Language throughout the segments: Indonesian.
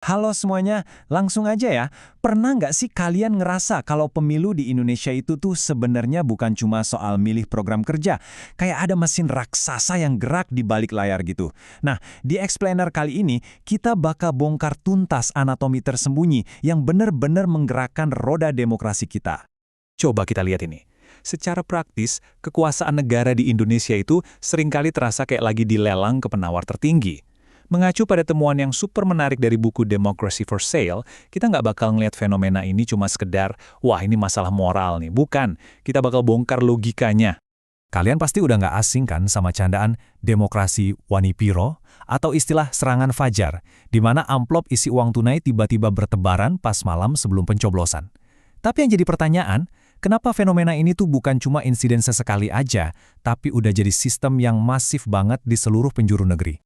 Halo semuanya, langsung aja ya. Pernah nggak sih kalian ngerasa kalau pemilu di Indonesia itu tuh sebenarnya bukan cuma soal milih program kerja, kayak ada mesin raksasa yang gerak di balik layar gitu. Nah, di Explainer kali ini, kita bakal bongkar tuntas anatomi tersembunyi yang benar-benar menggerakkan roda demokrasi kita. Coba kita lihat ini. Secara praktis, kekuasaan negara di Indonesia itu seringkali terasa kayak lagi dilelang ke penawar tertinggi. Mengacu pada temuan yang super menarik dari buku Democracy for Sale, kita nggak bakal ngeliat fenomena ini cuma sekedar, wah ini masalah moral nih. Bukan, kita bakal bongkar logikanya. Kalian pasti udah nggak asing kan sama candaan demokrasi wanipiro atau istilah serangan fajar, di mana amplop isi uang tunai tiba-tiba bertebaran pas malam sebelum pencoblosan. Tapi yang jadi pertanyaan, kenapa fenomena ini tuh bukan cuma insiden sesekali aja, tapi udah jadi sistem yang masif banget di seluruh penjuru negeri?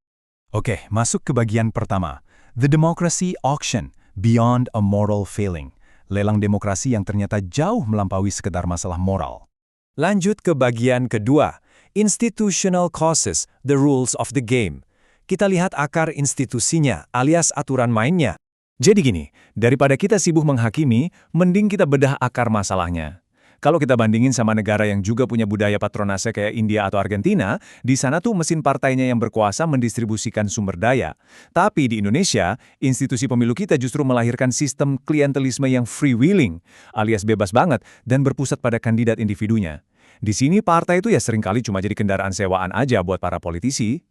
Oke, masuk ke bagian pertama. The Democracy Auction, Beyond a Moral Failing. Lelang demokrasi yang ternyata jauh melampaui sekedar masalah moral. Lanjut ke bagian kedua. Institutional Causes, The Rules of the Game. Kita lihat akar institusinya, alias aturan mainnya. Jadi gini, daripada kita sibuk menghakimi, mending kita bedah akar masalahnya. Kalau kita bandingin sama negara yang juga punya budaya patronase kayak India atau Argentina, di sana tuh mesin partainya yang berkuasa mendistribusikan sumber daya. Tapi di Indonesia, institusi pemilu kita justru melahirkan sistem klientelisme yang freewheeling, alias bebas banget, dan berpusat pada kandidat individunya. Di sini partai itu ya seringkali cuma jadi kendaraan sewaan aja buat para politisi.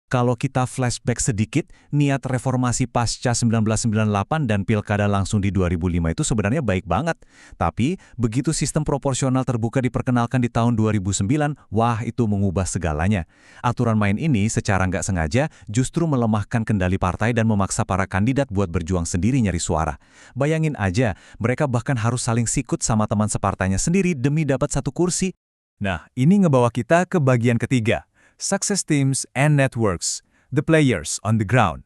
Kalau kita flashback sedikit, niat reformasi pasca 1998 dan pilkada langsung di 2005 itu sebenarnya baik banget. Tapi, begitu sistem proporsional terbuka diperkenalkan di tahun 2009, wah itu mengubah segalanya. Aturan main ini secara nggak sengaja justru melemahkan kendali partai dan memaksa para kandidat buat berjuang sendiri nyari suara. Bayangin aja, mereka bahkan harus saling sikut sama teman separtainya sendiri demi dapat satu kursi. Nah, ini ngebawa kita ke bagian ketiga. Success Teams and Networks, the players on the ground.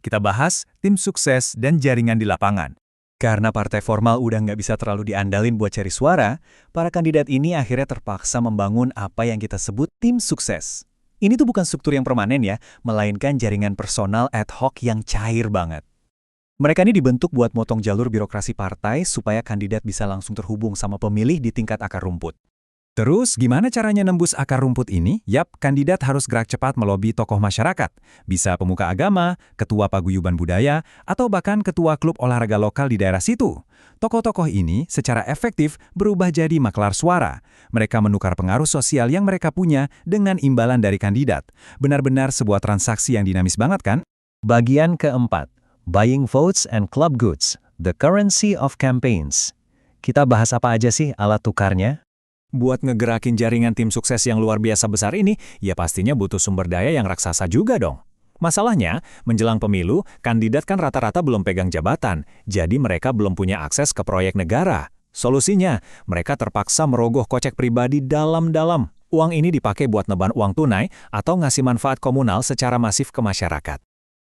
Kita bahas tim sukses dan jaringan di lapangan. Karena partai formal udah nggak bisa terlalu diandalin buat cari suara, para kandidat ini akhirnya terpaksa membangun apa yang kita sebut tim sukses. Ini tuh bukan struktur yang permanen ya, melainkan jaringan personal ad hoc yang cair banget. Mereka ini dibentuk buat motong jalur birokrasi partai supaya kandidat bisa langsung terhubung sama pemilih di tingkat akar rumput. Terus, gimana caranya nembus akar rumput ini? Yap, kandidat harus gerak cepat melobi tokoh masyarakat. Bisa pemuka agama, ketua paguyuban budaya, atau bahkan ketua klub olahraga lokal di daerah situ. Tokoh-tokoh ini secara efektif berubah jadi maklar suara. Mereka menukar pengaruh sosial yang mereka punya dengan imbalan dari kandidat. Benar-benar sebuah transaksi yang dinamis banget kan? Bagian keempat, Buying Votes and Club Goods, the Currency of Campaigns. Kita bahas apa aja sih alat tukarnya? Buat ngegerakin jaringan tim sukses yang luar biasa besar ini, ya pastinya butuh sumber daya yang raksasa juga dong. Masalahnya, menjelang pemilu, kandidat kan rata-rata belum pegang jabatan, jadi mereka belum punya akses ke proyek negara. Solusinya, mereka terpaksa merogoh kocek pribadi dalam-dalam. Uang ini dipakai buat neban uang tunai atau ngasih manfaat komunal secara masif ke masyarakat.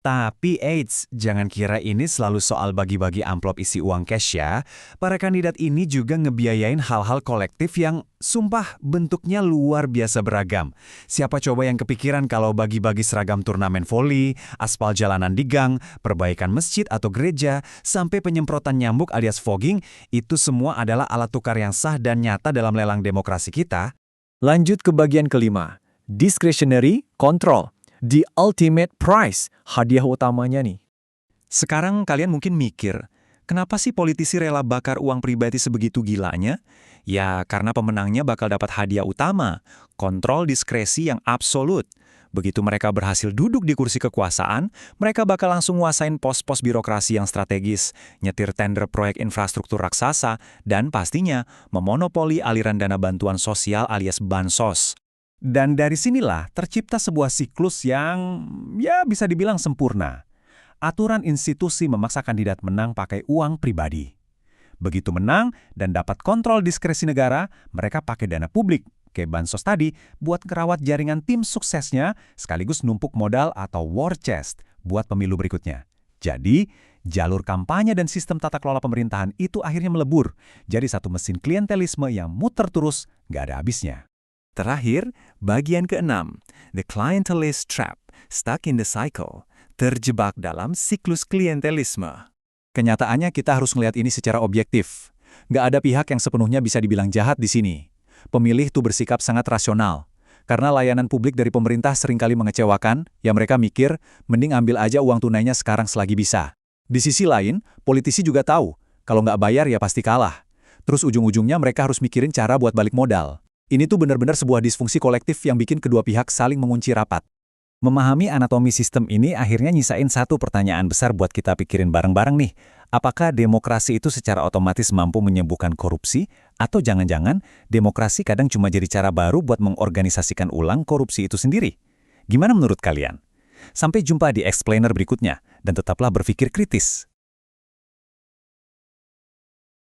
Tapi eits, jangan kira ini selalu soal bagi-bagi amplop isi uang cash ya. Para kandidat ini juga ngebiayain hal-hal kolektif yang sumpah bentuknya luar biasa beragam. Siapa coba yang kepikiran kalau bagi-bagi seragam turnamen voli, aspal jalanan di gang, perbaikan masjid atau gereja, sampai penyemprotan nyamuk alias fogging, itu semua adalah alat tukar yang sah dan nyata dalam lelang demokrasi kita. Lanjut ke bagian kelima, discretionary control. The ultimate prize, hadiah utamanya nih. Sekarang kalian mungkin mikir, kenapa sih politisi rela bakar uang pribadi sebegitu gilanya? Ya, karena pemenangnya bakal dapat hadiah utama, kontrol diskresi yang absolut. Begitu mereka berhasil duduk di kursi kekuasaan, mereka bakal langsung nguasain pos-pos birokrasi yang strategis, nyetir tender proyek infrastruktur raksasa, dan pastinya memonopoli aliran dana bantuan sosial alias bansos. Dan dari sinilah tercipta sebuah siklus yang ya bisa dibilang sempurna. Aturan institusi memaksa kandidat menang pakai uang pribadi. Begitu menang dan dapat kontrol diskresi negara, mereka pakai dana publik, kayak bansos tadi, buat ngerawat jaringan tim suksesnya sekaligus numpuk modal atau war chest buat pemilu berikutnya. Jadi, jalur kampanye dan sistem tata kelola pemerintahan itu akhirnya melebur. Jadi satu mesin klientelisme yang muter terus, nggak ada habisnya. Terakhir, bagian keenam, The Clientelist Trap, Stuck in the Cycle, terjebak dalam siklus klientelisme. Kenyataannya kita harus melihat ini secara objektif. Nggak ada pihak yang sepenuhnya bisa dibilang jahat di sini. Pemilih tuh bersikap sangat rasional. Karena layanan publik dari pemerintah seringkali mengecewakan, ya mereka mikir, mending ambil aja uang tunainya sekarang selagi bisa. Di sisi lain, politisi juga tahu, kalau nggak bayar ya pasti kalah. Terus ujung-ujungnya mereka harus mikirin cara buat balik modal. Ini tuh benar-benar sebuah disfungsi kolektif yang bikin kedua pihak saling mengunci rapat. Memahami anatomi sistem ini akhirnya nyisain satu pertanyaan besar buat kita pikirin bareng-bareng nih. Apakah demokrasi itu secara otomatis mampu menyembuhkan korupsi? Atau jangan-jangan demokrasi kadang cuma jadi cara baru buat mengorganisasikan ulang korupsi itu sendiri? Gimana menurut kalian? Sampai jumpa di explainer berikutnya, dan tetaplah berpikir kritis.